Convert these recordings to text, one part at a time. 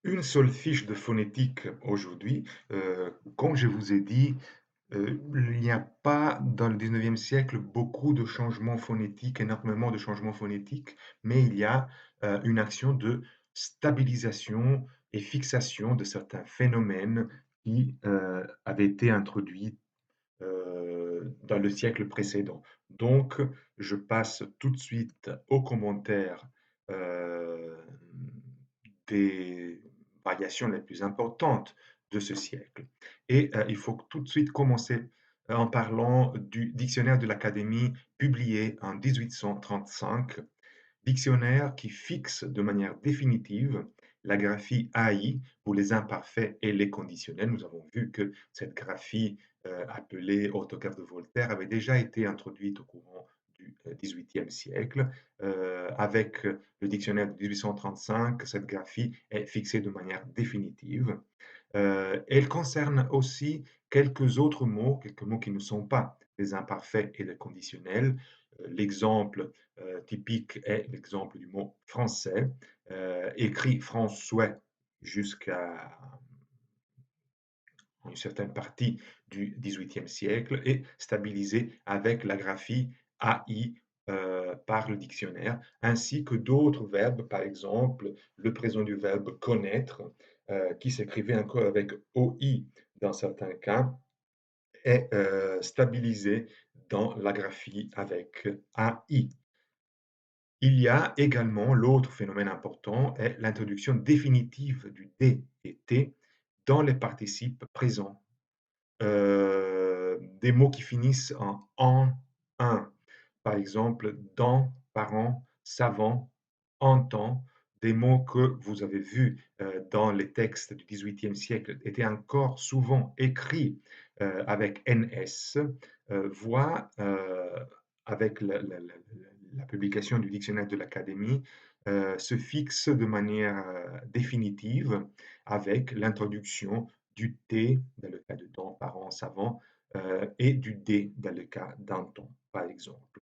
Une seule fiche de phonétique aujourd'hui, comme je vous ai dit, il n'y a pas dans le 19e siècle beaucoup de changements phonétiques, énormément de changements phonétiques, mais il y a, une action de stabilisation et fixation de certains phénomènes qui, avaient été introduits, dans le siècle précédent. Donc je passe tout de suite aux commentaires, heu, des variations les plus importantes de ce siècle. Et il faut tout de suite commencer en parlant du dictionnaire de l'Académie publié en 1835, dictionnaire qui fixe de manière définitive la graphie AI pour les imparfaits et les conditionnels. Nous avons vu que cette graphie appelée orthographe de Voltaire avait déjà été introduite au courant du XVIIIe siècle. Avec le dictionnaire de 1835, cette graphie est fixée de manière définitive. Elle concerne aussi quelques mots qui ne sont pas les imparfaits et les conditionnels. L'exemple typique est l'exemple du mot français, écrit François jusqu'à une certaine partie du XVIIIe siècle et stabilisé avec la graphie AI par le dictionnaire, ainsi que d'autres verbes, par exemple le présent du verbe connaître, qui s'écrivait encore avec OI dans certains cas, est stabilisé dans la graphie avec AI. Il y a également l'autre phénomène important est l'introduction définitive du D et T dans les participes présents. Des mots qui finissent en «un», par exemple «dans», «parent», «savant», «entend», des mots que vous avez vus, dans les textes du XVIIIe siècle étaient encore souvent écrits, avec NS, voient, avec la publication du dictionnaire de l'Académie, se fixent de manière, définitive avec l'introduction du T dans le cas de dent, parent, savant, et du D dans le cas denton, par exemple.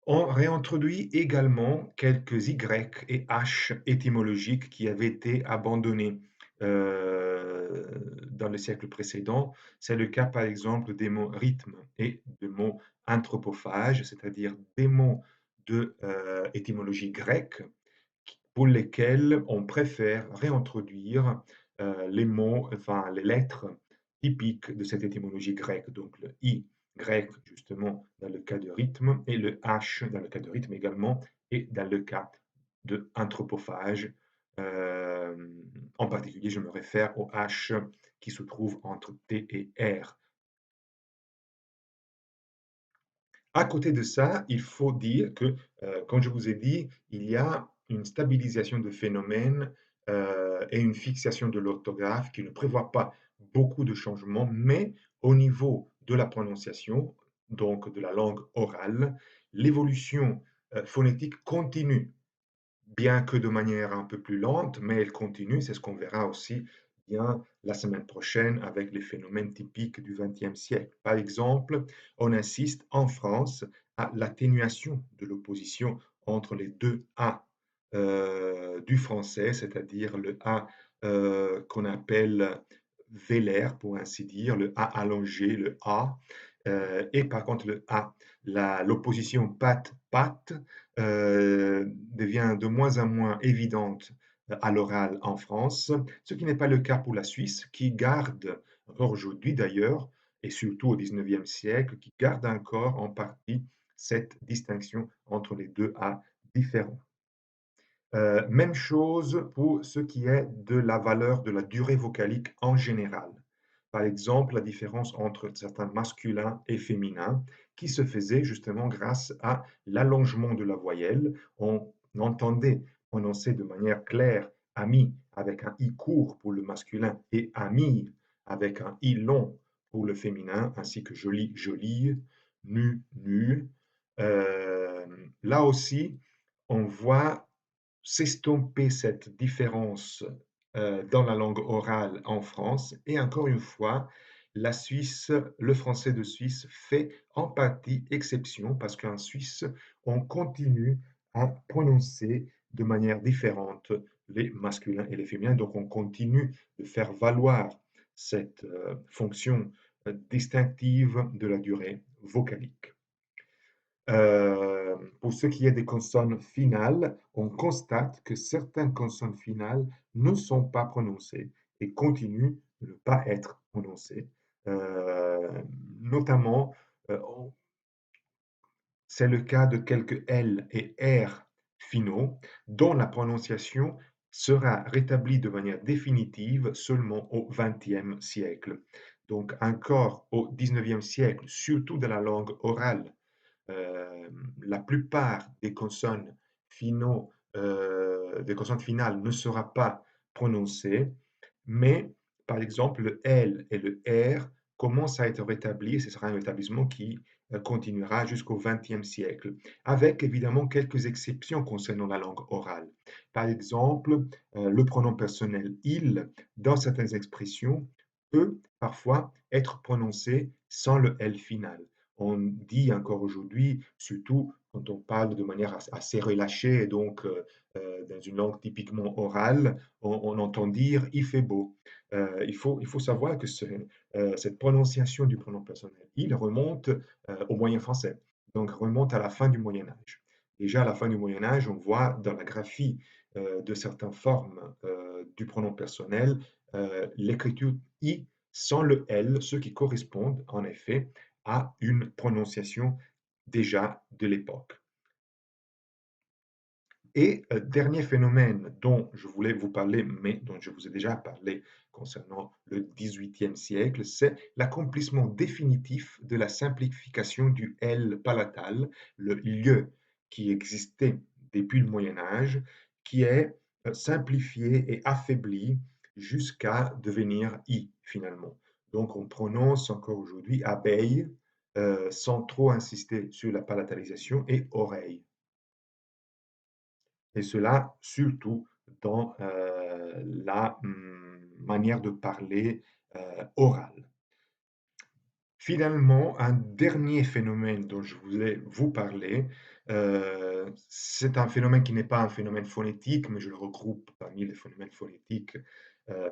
On réintroduit également quelques Y et H étymologiques qui avaient été abandonnés dans le siècle précédent. C'est le cas, par exemple, des mots rythme et des mots anthropophage, c'est-à-dire des mots de étymologie grecque pour lesquels on préfère réintroduire les mots, enfin les lettres typiques de cette étymologie grecque, donc le I grec justement dans le cas de rythme et le H dans le cas de rythme également et dans le cas de anthropophage. Euh, En particulier, je me réfère au H qui se trouve entre T et R. À côté de ça, il faut dire que, comme je vous ai dit, il y a une stabilisation de phénomènes et une fixation de l'orthographe qui ne prévoit pas beaucoup de changements, mais au niveau de la prononciation, donc de la langue orale, l'évolution phonétique continue, bien que de manière un peu plus lente, mais elle continue. C'est ce qu'on verra aussi bien la semaine prochaine avec les phénomènes typiques du XXe siècle. Par exemple, on insiste en France à l'atténuation de l'opposition entre les deux A du français, c'est-à-dire le A qu'on appelle vélaire, pour ainsi dire, le A allongé, le A, et par contre le A, l'opposition patte-patte devient de moins en moins évidente à l'oral en France, ce qui n'est pas le cas pour la Suisse, qui garde, encore aujourd'hui d'ailleurs, et surtout au XIXe siècle, qui garde encore en partie cette distinction entre les deux A différents. Même chose pour ce qui est de la valeur de la durée vocalique en général. Par exemple, la différence entre certains masculins et féminins qui se faisait justement grâce à l'allongement de la voyelle. On entendait prononcer de manière claire ami avec un i court pour le masculin et ami avec un i long pour le féminin, ainsi que joli, jolie, nu, nu. Euh, Là aussi, on voit s'estomper cette différence dans la langue orale en France. Et encore une fois, la Suisse, le français de Suisse fait en partie exception parce qu'en Suisse, on continue à prononcer de manière différente les masculins et les féminins. Donc on continue de faire valoir cette fonction distinctive de la durée vocalique. Pour ce qui est des consonnes finales, on constate que certaines consonnes finales ne sont pas prononcées et continuent de ne pas être prononcées. Notamment, on c'est le cas de quelques L et R finaux, dont la prononciation sera rétablie de manière définitive seulement au XXe siècle. Donc encore au XIXe siècle, surtout dans la langue orale, la plupart des consonnes finales ne sera pas prononcées, mais par exemple le L et le R commencent à être rétablis, et ce sera un rétablissement qui continuera jusqu'au XXe siècle, avec évidemment quelques exceptions concernant la langue orale. Par exemple, le pronom personnel il, dans certaines expressions, peut parfois être prononcé sans le L final. On dit encore aujourd'hui, surtout quand on parle de manière assez relâchée, et donc dans une langue typiquement orale, on entend dire il fait beau. Il faut savoir que cette prononciation du pronom personnel il remonte au moyen français, donc remonte à la fin du Moyen Âge. Déjà à la fin du Moyen Âge, on voit dans la graphie de certaines formes du pronom personnel l'écriture i sans le L, ce qui correspond en effet à une prononciation déjà de l'époque. Et dernier phénomène dont je voulais vous parler, mais dont je vous ai déjà parlé concernant le XVIIIe siècle, c'est l'accomplissement définitif de la simplification du L palatal, le lieu qui existait depuis le Moyen Âge, qui est simplifié et affaibli jusqu'à devenir I finalement. Donc on prononce encore aujourd'hui abeille sans trop insister sur la palatalisation et oreille. Et cela surtout dans la manière de parler orale. Finalement, un dernier phénomène dont je voulais vous parler, c'est un phénomène qui n'est pas un phénomène phonétique, mais je le regroupe parmi les phénomènes phonétiques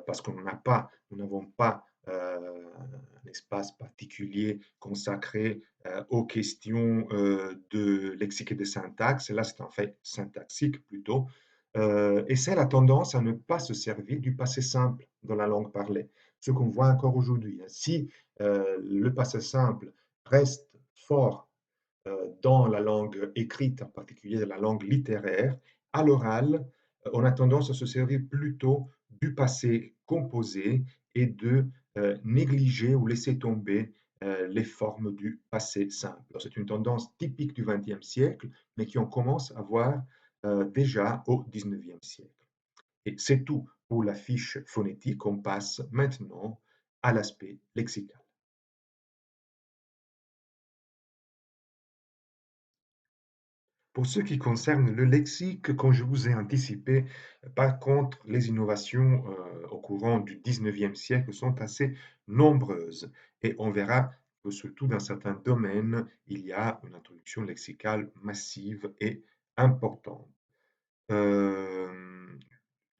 parce qu'on n'a pas, nous n'avons pas un espace particulier consacré aux questions de lexique et de syntaxe. Là, c'est un fait syntaxique plutôt. Et c'est la tendance à ne pas se servir du passé simple dans la langue parlée, ce qu'on voit encore aujourd'hui. Si le passé simple reste fort dans la langue écrite, en particulier dans la langue littéraire, à l'oral, on a tendance à se servir plutôt du passé composé et de négliger ou laisser tomber les formes du passé simple. C'est une tendance typique du XXe siècle, mais qui on commence à voir déjà au XIXe siècle. Et c'est tout pour la fiche phonétique. On passe maintenant à l'aspect lexical. Pour ce qui concerne le lexique, comme je vous ai anticipé, par contre, les innovations au courant du XIXe siècle sont assez nombreuses et on verra que surtout dans certains domaines, il y a une introduction lexicale massive et importante. Euh,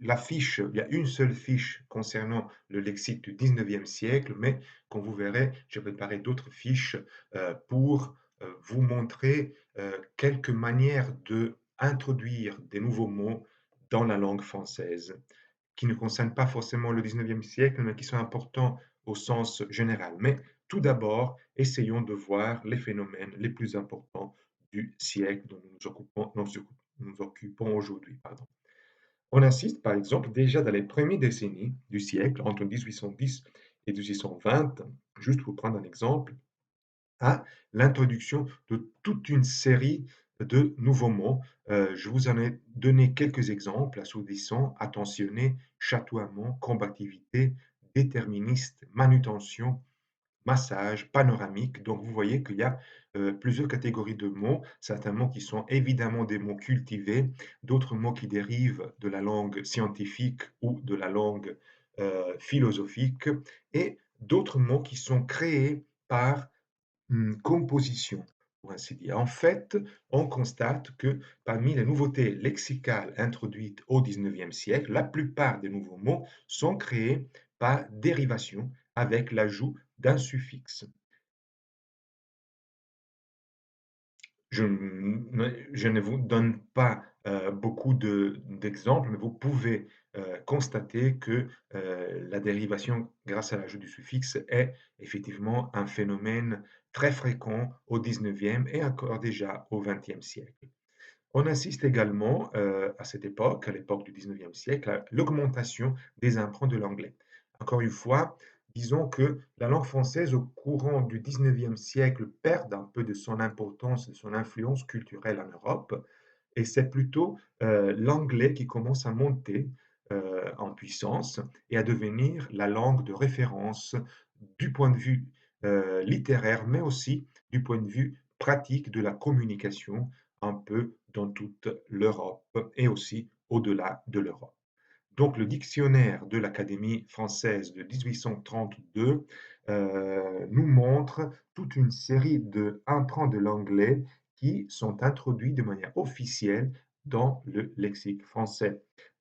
la fiche, il y a une seule fiche concernant le lexique du XIXe siècle, mais comme vous verrez, j'ai préparé d'autres fiches pour vous montrer quelques manières de introduire des nouveaux mots dans la langue française, qui ne concernent pas forcément le XIXe siècle, mais qui sont importants au sens général. Mais tout d'abord, essayons de voir les phénomènes les plus importants du siècle dont nous occupons aujourd'hui. Pardon. On assiste, par exemple, déjà dans les premières décennies du siècle, entre 1810 et 1820, juste pour prendre un exemple, à l'introduction de toute une série de nouveaux mots. Je vous en ai donné quelques exemples: assourdissant, attentionné, chatoiement, combativité, déterministe, manutention, massage, panoramique. Donc vous voyez qu'il y a plusieurs catégories de mots, certains mots qui sont évidemment des mots cultivés, d'autres mots qui dérivent de la langue scientifique ou de la langue philosophique, et d'autres mots qui sont créés par composition. pour ainsi dire. En fait, on constate que parmi les nouveautés lexicales introduites au XIXe siècle, la plupart des nouveaux mots sont créés par dérivation avec l'ajout d'un suffixe. Je ne vous donne pas beaucoup d'exemples, mais vous pouvez constater que la dérivation grâce à l'ajout du suffixe est effectivement un phénomène très fréquent au 19e et encore déjà au 20e siècle. On assiste également à cette époque, à l'époque du 19e siècle, à l'augmentation des emprunts de l'anglais. Encore une fois, disons que la langue française au courant du 19e siècle perd un peu de son importance, de son influence culturelle en Europe, et c'est plutôt l'anglais qui commence à monter en puissance et à devenir la langue de référence du point de vue littéraire, mais aussi du point de vue pratique de la communication un peu dans toute l'Europe et aussi au-delà de l'Europe. Donc le dictionnaire de l'Académie française de 1832 nous montre toute une série d'emprunts de l'anglais qui sont introduits de manière officielle dans le lexique français.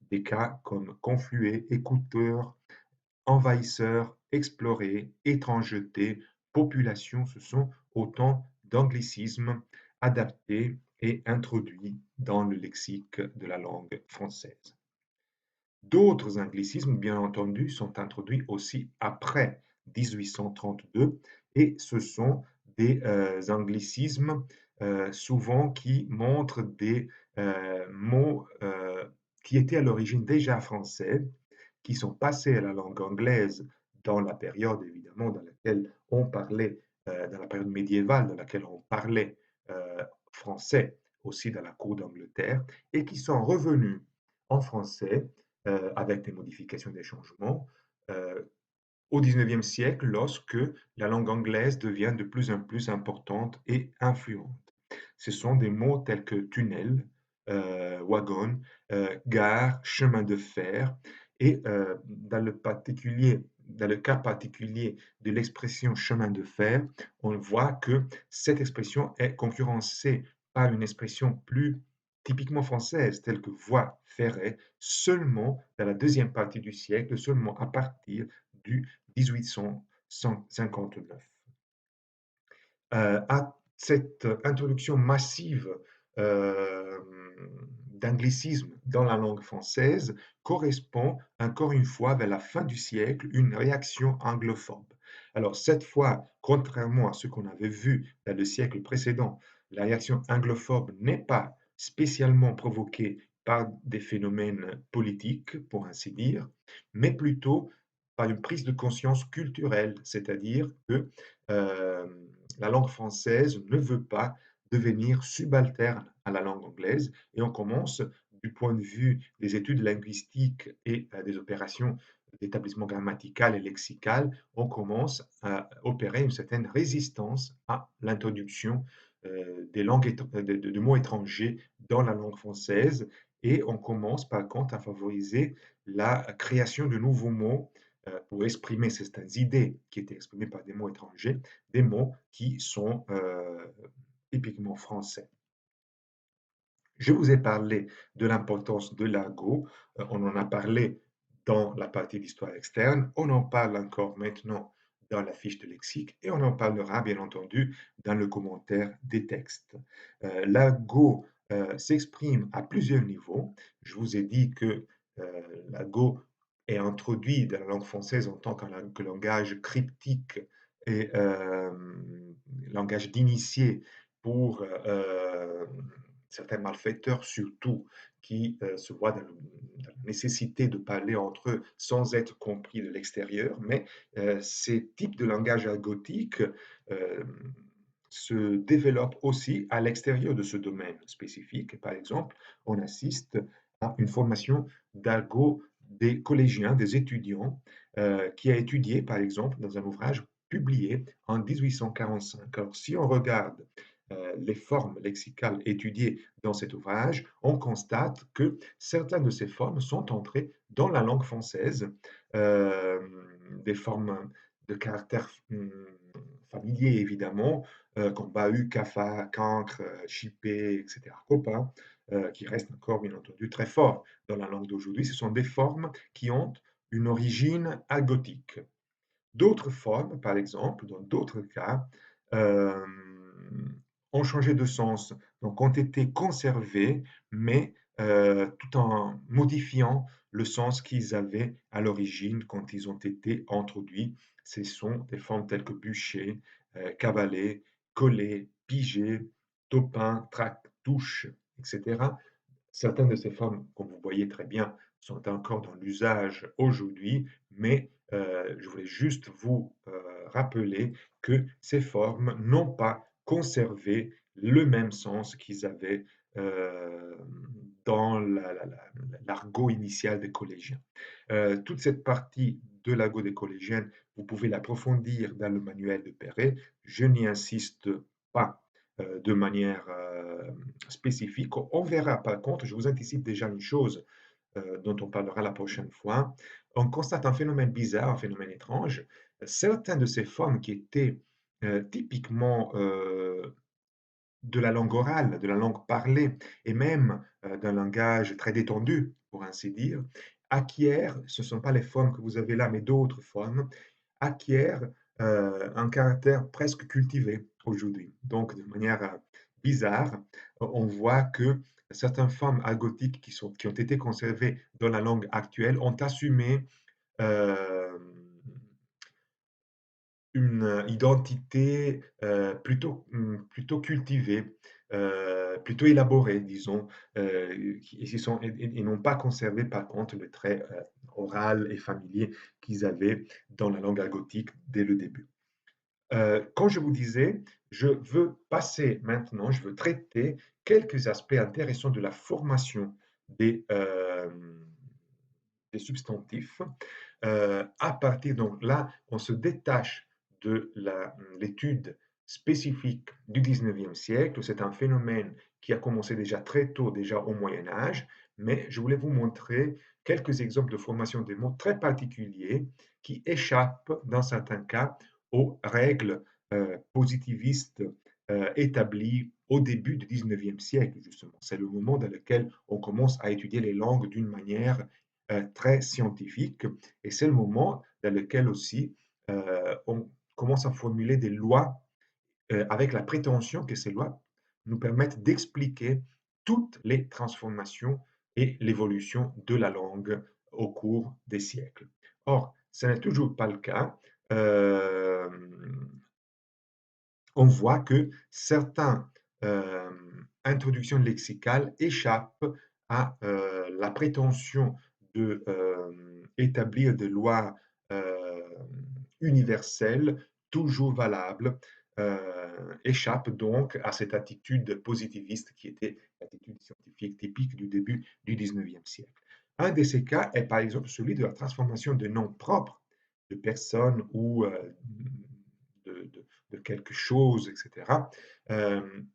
Des cas comme confluer, écouteur, envahisseur, explorer, étrangeté, population, ce sont autant d'anglicismes adaptés et introduits dans le lexique de la langue française. D'autres anglicismes, bien entendu, sont introduits aussi après 1832 et ce sont des anglicismes souvent qui montrent des mots qui étaient à l'origine déjà français, qui sont passés à la langue anglaise dans la période évidemment dans laquelle on parlait, dans la période médiévale dans laquelle on parlait français aussi dans la cour d'Angleterre et qui sont revenus en français avec des modifications, des changements, au XIXe siècle, lorsque la langue anglaise devient de plus en plus importante et influente. Ce sont des mots tels que tunnel, wagon, gare, chemin de fer, et dans le cas particulier de l'expression chemin de fer, on voit que cette expression est concurrencée par une expression plus typiquement française, telle que voie ferrée, seulement dans la deuxième partie du siècle, seulement à partir du 1859. À cette introduction massive euh, d'anglicisme dans la langue française correspond encore une fois vers la fin du siècle une réaction anglophobe. Alors cette fois, contrairement à ce qu'on avait vu dans le siècle précédent, la réaction anglophobe n'est pas spécialement provoquée par des phénomènes politiques, pour ainsi dire, mais plutôt par une prise de conscience culturelle, c'est-à-dire que euh, la langue française ne veut pas devenir subalterne à la langue anglaise et on commence, du point de vue des études linguistiques et des opérations d'établissement grammatical et lexical, on commence à opérer une certaine résistance à l'introduction des langues, de mots étrangers dans la langue française et on commence par contre à favoriser la création de nouveaux mots pour exprimer certaines idées qui étaient exprimées par des mots étrangers, des mots qui sont typiquement français. Je vous ai parlé de l'importance de l'argot, on en a parlé dans la partie d'histoire externe, on en parle encore maintenant dans la fiche de lexique et on en parlera bien entendu dans le commentaire des textes. L'argot s'exprime à plusieurs niveaux. Je vous ai dit que l'argot est introduit dans la langue française en tant que langage cryptique et langage d'initié pour certains malfaiteurs surtout qui se voient dans la nécessité de parler entre eux sans être compris de l'extérieur, mais ces types de langage algotique se développent aussi à l'extérieur de ce domaine spécifique. Par exemple, on assiste à une formation d'algo des collégiens, des étudiants, qui a étudié, par exemple, dans un ouvrage publié en 1845. Alors, si on regarde les formes lexicales étudiées dans cet ouvrage, on constate que certaines de ces formes sont entrées dans la langue française, des formes de caractères familiers évidemment, comme bahut, cafard, cancre, chipé, et cetera, copain, qui restent encore bien entendu très forts dans la langue d'aujourd'hui. Ce sont des formes qui ont une origine algotique. D'autres formes, par exemple, dans d'autres cas, ont changé de sens, donc ont été conservées, mais tout en modifiant le sens qu'ils avaient à l'origine quand ils ont été introduits. Ce sont des formes telles que bûcher, cavaler, coller, piger, topin, trac, touche, etc. Certaines de ces formes, comme vous voyez très bien, sont encore dans l'usage aujourd'hui, mais je voulais juste vous rappeler que ces formes n'ont pas conservé le même sens qu'ils avaient euh, dans l'argot initial des collégiens. Toute cette partie de l'argot des collégiennes, vous pouvez l'approfondir dans le manuel de Perret. Je n'y insiste pas de manière spécifique. On verra par contre, je vous anticipe déjà une chose dont on parlera la prochaine fois. On constate un phénomène bizarre, un phénomène étrange. Certaines de ces formes qui étaient typiquement de la langue orale, de la langue parlée, et même d'un langage très détendu, pour ainsi dire, acquièrent, ce ne sont pas les formes que vous avez là, mais d'autres formes, acquièrent un caractère presque cultivé aujourd'hui. Donc, de manière bizarre, on voit que certaines formes algotiques qui ont été conservées dans la langue actuelle ont assumé euh, une identité plutôt cultivée, plutôt élaborée, disons, et n'ont pas conservé par contre le trait oral et familier qu'ils avaient dans la langue argotique dès le début. Quand je vous disais, je veux passer maintenant, je veux traiter quelques aspects intéressants de la formation des, euh, des substantifs. À partir, donc là, on se détache de l'étude spécifique du 19e siècle. C'est un phénomène qui a commencé déjà très tôt, déjà au Moyen Âge, mais je voulais vous montrer quelques exemples de formation des mots très particuliers qui échappent, dans certains cas, aux règles positivistes établies au début du 19e siècle, justement. C'est le moment dans lequel on commence à étudier les langues d'une manière très scientifique, et c'est le moment dans lequel aussi on commence à formuler des lois avec la prétention que ces lois nous permettent d'expliquer toutes les transformations et l'évolution de la langue au cours des siècles. Or, ce n'est toujours pas le cas. Euh, on voit que certaines introductions lexicales échappent à la prétention d'établir des lois euh, universelles, toujours valables, échappent donc à cette attitude positiviste qui était l'attitude scientifique typique du début du 19e siècle. Un de ces cas est par exemple celui de la transformation de noms propres de personnes ou de quelque chose, etc.,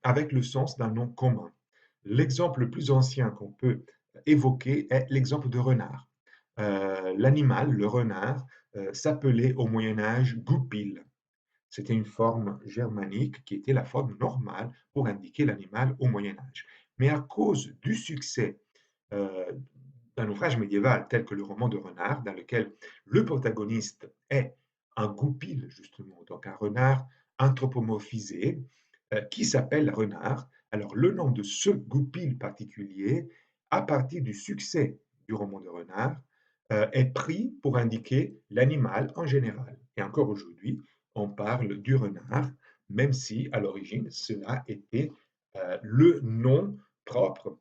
avec le sens d'un nom commun. L'exemple le plus ancien qu'on peut évoquer est l'exemple de renard. L'animal, le renard, s'appelait au Moyen Âge goupil. C'était une forme germanique qui était la forme normale pour indiquer l'animal au Moyen Âge. Mais à cause du succès euh, d'un ouvrage médiéval tel que le roman de Renard, dans lequel le protagoniste est un goupil, justement, donc un renard anthropomorphisé, qui s'appelle Renard. Alors, le nom de ce goupil particulier, à partir du succès du roman de Renard, est pris pour indiquer l'animal en général. Et encore aujourd'hui, on parle du renard, même si à l'origine, cela était le nom propre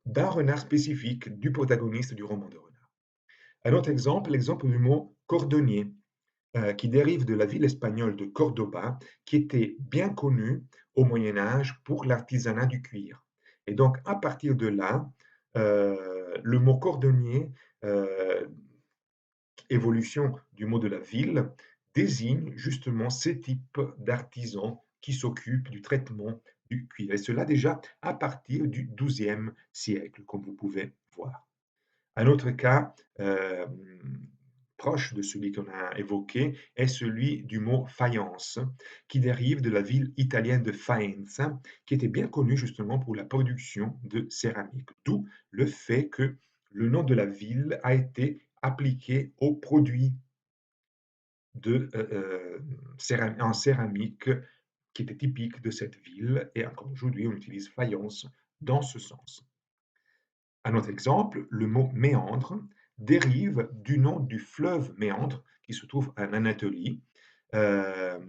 d'un renard spécifique du protagoniste du roman de renard. Un autre exemple, l'exemple du mot cordonnier, qui dérive de la ville espagnole de Cordoba, qui était bien connue au Moyen Âge pour l'artisanat du cuir. Et donc, à partir de là, le mot cordonnier, évolution du mot de la ville, désigne justement ces types d'artisans qui s'occupent du traitement du cuir. Et cela déjà à partir du XIIe siècle, comme vous pouvez voir. Un autre cas proche de celui qu'on a évoqué est celui du mot faïence, qui dérive de la ville italienne de Faenza, qui était bien connue justement pour la production de céramique. D'où le fait que le nom de la ville a été appliqué aux produits en céramique qui était typique de cette ville et encore aujourd'hui on utilise faïence dans ce sens. Un autre exemple, le mot méandre dérive du nom du fleuve Méandre qui se trouve en Anatolie, un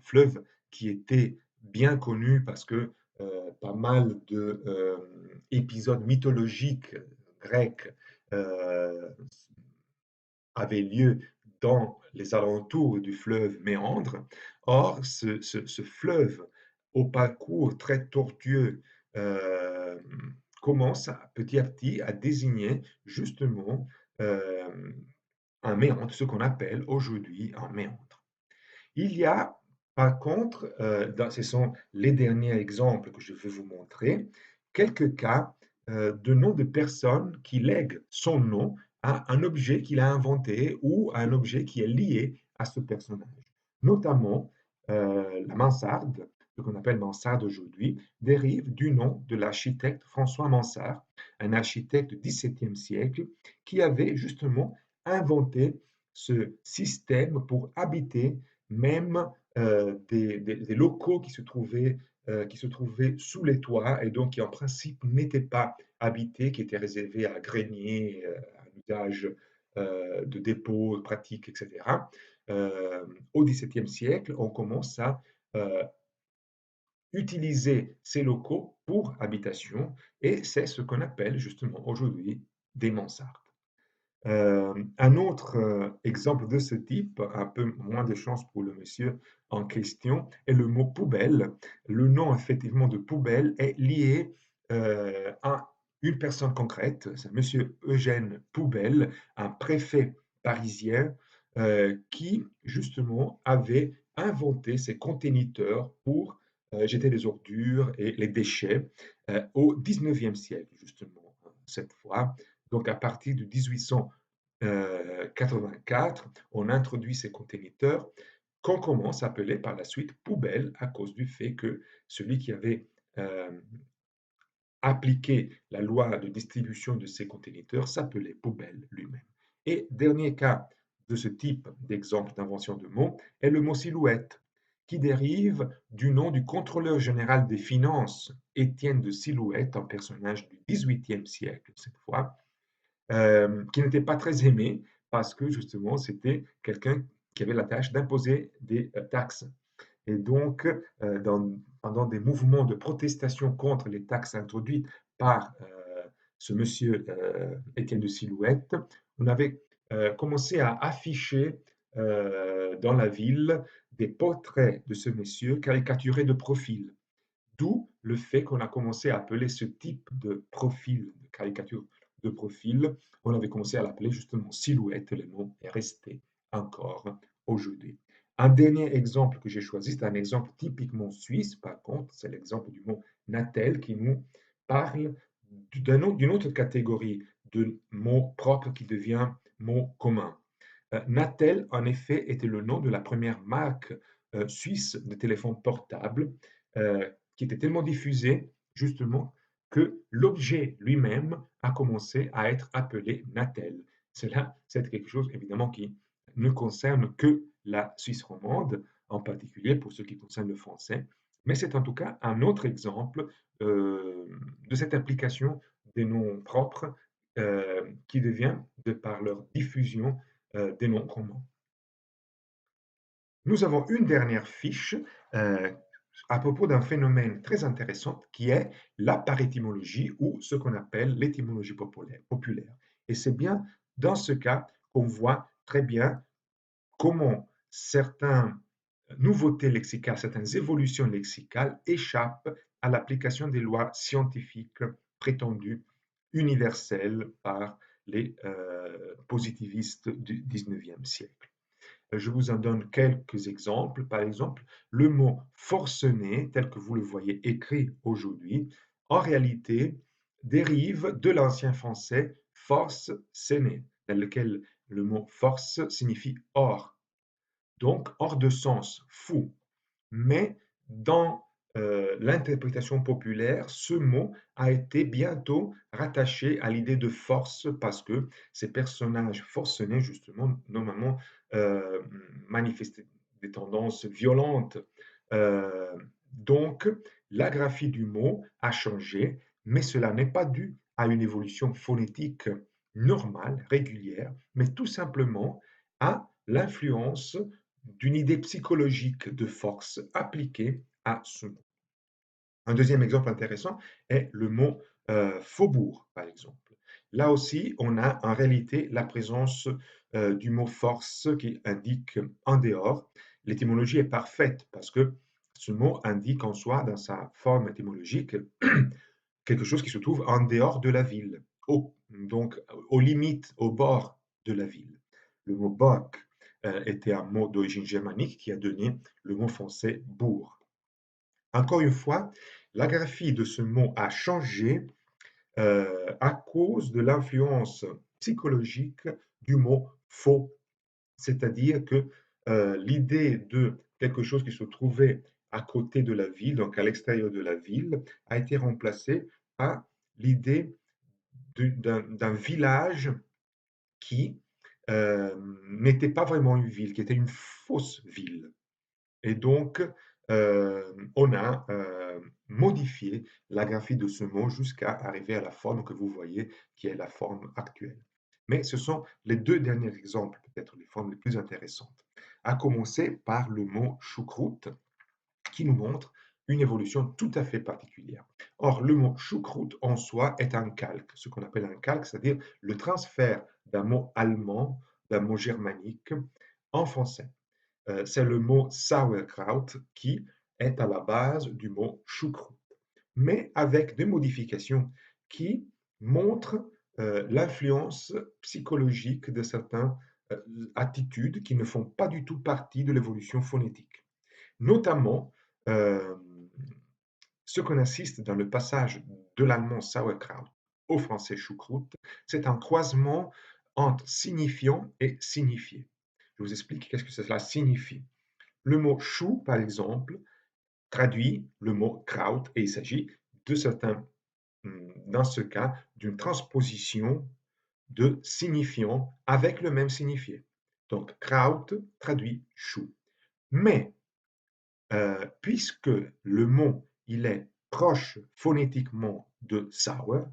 fleuve qui était bien connu parce que pas mal d'épisodes mythologiques grecs euh, avaient lieu dans les alentours du fleuve Méandre. Or, ce fleuve, au parcours très tortueux, euh, commence petit à petit à désigner justement euh, un méandre, ce qu'on appelle aujourd'hui un méandre. Il y a par contre, ce sont les derniers exemples que je vais vous montrer, quelques cas de noms de personnes qui lèguent son nom à un objet qu'il a inventé ou à un objet qui est lié à ce personnage. Notamment, la mansarde, ce qu'on appelle mansarde aujourd'hui, dérive du nom de l'architecte François Mansart, un architecte du XVIIe siècle qui avait justement inventé ce système pour habiter même des locaux qui se trouvaient sous les toits et donc qui en principe n'étaient pas habités, qui étaient réservés à greniers, à un usage de dépôt pratique, etc. Au XVIIe siècle, on commence à euh, utiliser ces locaux pour habitation et c'est ce qu'on appelle justement aujourd'hui des mansardes. Un autre exemple de ce type, un peu moins de chance pour le monsieur en question, est le mot poubelle. Le nom effectivement de poubelle est lié à une personne concrète, c'est monsieur Eugène Poubelle, un préfet parisien qui justement avait inventé ces conteniteurs pour jeter les ordures et les déchets au 19e siècle, justement, cette fois. Donc à partir de 1884, on introduit ces conteniteurs qu'on commence à appeler par la suite poubelles à cause du fait que celui qui avait euh, appliqué la loi de distribution de ces conteniteurs s'appelait poubelle lui-même. Et dernier cas de ce type d'exemple d'invention de mots est le mot silhouette, qui dérive du nom du contrôleur général des finances, Étienne de Silhouette, un personnage du XVIIIe siècle cette fois, qui n'était pas très aimé parce que justement c'était quelqu'un qui avait la tâche d'imposer des taxes. Et donc, pendant des mouvements de protestation contre les taxes introduites par ce monsieur Étienne de Silhouette, on avait commencé à afficher dans la ville des portraits de ce monsieur caricaturés de profil. D'où le fait qu'on a commencé à appeler ce type de profil, de caricature de profil, on avait commencé à l'appeler justement silhouette, le nom est resté encore aujourd'hui. Un dernier exemple que j'ai choisi, c'est un exemple typiquement suisse, par contre, c'est l'exemple du mot natel qui nous parle d'une autre catégorie de mots propres qui devient mot commun. Natel, en effet, était le nom de la première marque suisse de téléphone portable qui était tellement diffusé, justement, que l'objet lui-même a commencé à être appelé Natel. Cela, c'est quelque chose, évidemment, qui ne concerne que la Suisse romande, en particulier pour ce qui concerne le français, mais c'est en tout cas un autre exemple de cette application des noms propres qui devient, de par leur diffusion, des noms romains. Nous avons une dernière fiche euh, à propos d'un phénomène très intéressant qui est la parétymologie ou ce qu'on appelle l'étymologie populaire. Et c'est bien dans ce cas qu'on voit très bien comment certaines nouveautés lexicales, certaines évolutions lexicales échappent à l'application des lois scientifiques prétendues universelles par les positivistes du 19e siècle. Je vous en donne quelques exemples. Par exemple, le mot forcené, tel que vous le voyez écrit aujourd'hui, en réalité dérive de l'ancien français force séné, dans lequel le mot force signifie hors, donc hors de sens, fou. Mais dans l'interprétation populaire, ce mot a été bientôt rattaché à l'idée de force parce que ces personnages forcenés, justement, normalement, euh, manifestaient des tendances violentes. Euh, donc, la graphie du mot a changé, mais cela n'est pas dû à une évolution phonétique normale, régulière, mais tout simplement à l'influence d'une idée psychologique de force appliquée à ce mot. Un deuxième exemple intéressant est le mot faubourg, par exemple. Là aussi, on a en réalité la présence du mot force qui indique en dehors. L'étymologie est parfaite parce que ce mot indique en soi, dans sa forme étymologique, quelque chose qui se trouve en dehors de la ville, donc aux limites, au bord de la ville. Le mot bock était un mot d'origine germanique qui a donné le mot français bourg. Encore une fois, la graphie de ce mot a changé à cause de l'influence psychologique du mot faux, c'est-à-dire que l'idée de quelque chose qui se trouvait à côté de la ville, donc à l'extérieur de la ville, a été remplacée par l'idée d'un village qui n'était pas vraiment une ville, qui était une fausse ville. Et donc, on a modifié la graphie de ce mot jusqu'à arriver à la forme que vous voyez, qui est la forme actuelle. Mais ce sont les deux derniers exemples, peut-être les formes les plus intéressantes. À commencer par le mot choucroute, qui nous montre une évolution tout à fait particulière. Or, le mot choucroute en soi est un calque, ce qu'on appelle un calque, c'est-à-dire le transfert d'un mot allemand, d'un mot germanique en français. C'est le mot sauerkraut qui est à la base du mot choucroute, mais avec des modifications qui montrent l'influence psychologique de certaines attitudes qui ne font pas du tout partie de l'évolution phonétique. Notamment, euh, ce qu'on assiste dans le passage de l'allemand sauerkraut au français choucroute, c'est un croisement entre signifiant et signifié. Je vous explique qu'est-ce que cela signifie. Le mot chou, par exemple, traduit le mot kraut et il s'agit de certains, dans ce cas, d'une transposition de signifiant avec le même signifié. Donc, kraut traduit chou. Mais puisque le mot il est proche phonétiquement de sour,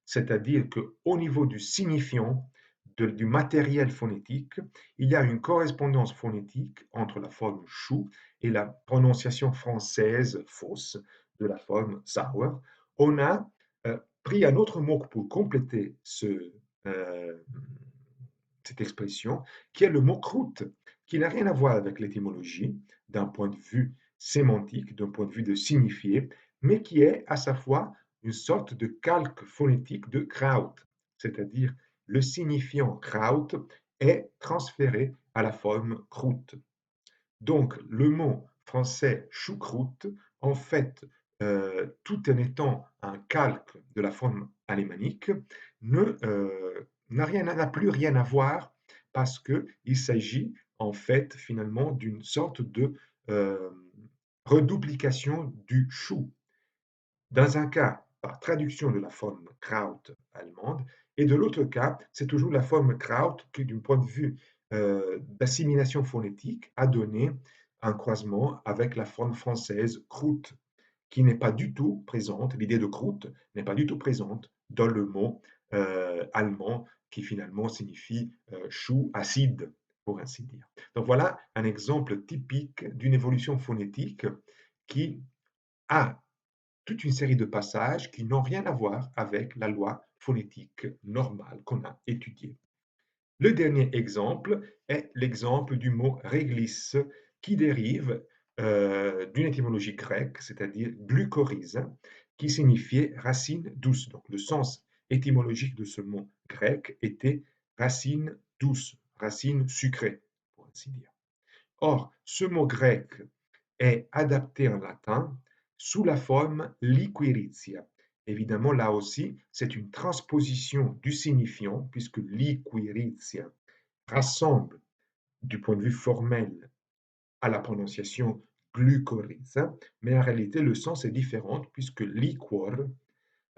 c'est-à-dire qu'au niveau du signifiant, du matériel phonétique, il y a une correspondance phonétique entre la forme chou et la prononciation française fausse de la forme sour. On a pris un autre mot pour compléter euh, cette expression, qui est le mot croûte, qui n'a rien à voir avec l'étymologie d'un point de vue sémantique, d'un point de vue de signifier, mais qui est à sa fois une sorte de calque phonétique de kraut, c'est-à-dire le signifiant kraut est transféré à la forme croûte. Donc le mot français choucroute, en fait, tout en étant un calque de la forme alémanique, n'a plus rien à voir parce qu'il s'agit en fait finalement d'une sorte de euh, reduplication du chou. Dans un cas, par traduction de la forme Kraut allemande, et de l'autre cas, c'est toujours la forme Kraut qui, d'un point de vue d'assimilation phonétique, a donné un croisement avec la forme française croûte, qui n'est pas du tout présente, l'idée de croûte n'est pas du tout présente dans le mot allemand qui finalement signifie chou acide, pour ainsi dire. Donc voilà un exemple typique d'une évolution phonétique qui a toute une série de passages qui n'ont rien à voir avec la loi phonétique normale qu'on a étudiée. Le dernier exemple est l'exemple du mot réglisse qui dérive d'une étymologie grecque, c'est-à-dire glucoryse, qui signifiait racine douce. Donc le sens étymologique de ce mot grec était racine douce, racine sucrée, pour ainsi dire. Or, ce mot grec est adapté en latin sous la forme liquirizia. Évidemment, là aussi, c'est une transposition du signifiant, puisque liquirizia rassemble du point de vue formel à la prononciation glucose, mais en réalité le sens est différent puisque liquor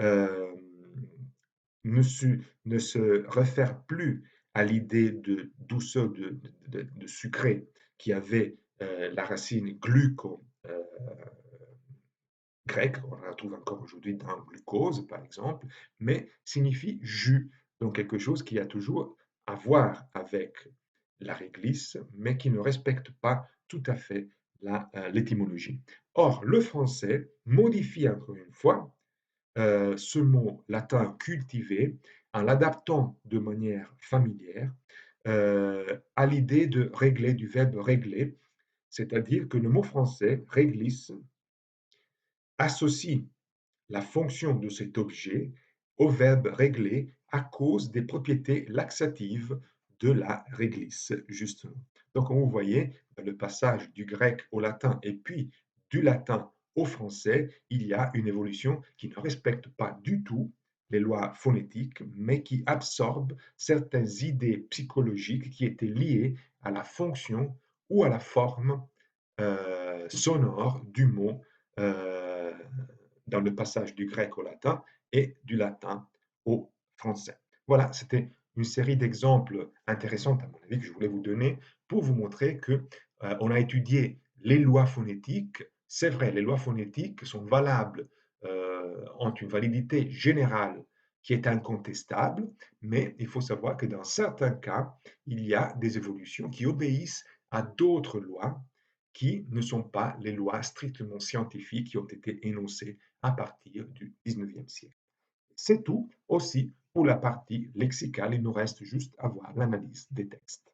euh, ne se réfère plus à l'idée de douceur, de sucré qui avait la racine gluco grecque, on la retrouve encore aujourd'hui dans glucose par exemple, mais signifie jus, donc quelque chose qui a toujours à voir avec la réglisse, mais qui ne respecte pas tout à fait l'étymologie. Or, le français modifie encore une fois ce mot latin cultivé en l'adaptant de manière familière à l'idée de régler, du verbe régler, c'est-à-dire que le mot français réglisse associe la fonction de cet objet au verbe régler à cause des propriétés laxatives de la réglisse, justement. Donc, comme vous voyez, dans le passage du grec au latin et puis du latin au français, il y a une évolution qui ne respecte pas du tout les lois phonétiques, mais qui absorbe certaines idées psychologiques qui étaient liées à la fonction ou à la forme sonore du mot euh, dans le passage du grec au latin et du latin au français. Voilà, c'était une série d'exemples intéressants, à mon avis, que je voulais vous donner pour vous montrer que on a étudié les lois phonétiques. C'est vrai, les lois phonétiques sont valables, ont une validité générale qui est incontestable, mais il faut savoir que dans certains cas, il y a des évolutions qui obéissent à d'autres lois qui ne sont pas les lois strictement scientifiques qui ont été énoncées à partir du 19e siècle. C'est tout aussi pour la partie lexicale, il nous reste juste à voir l'analyse des textes.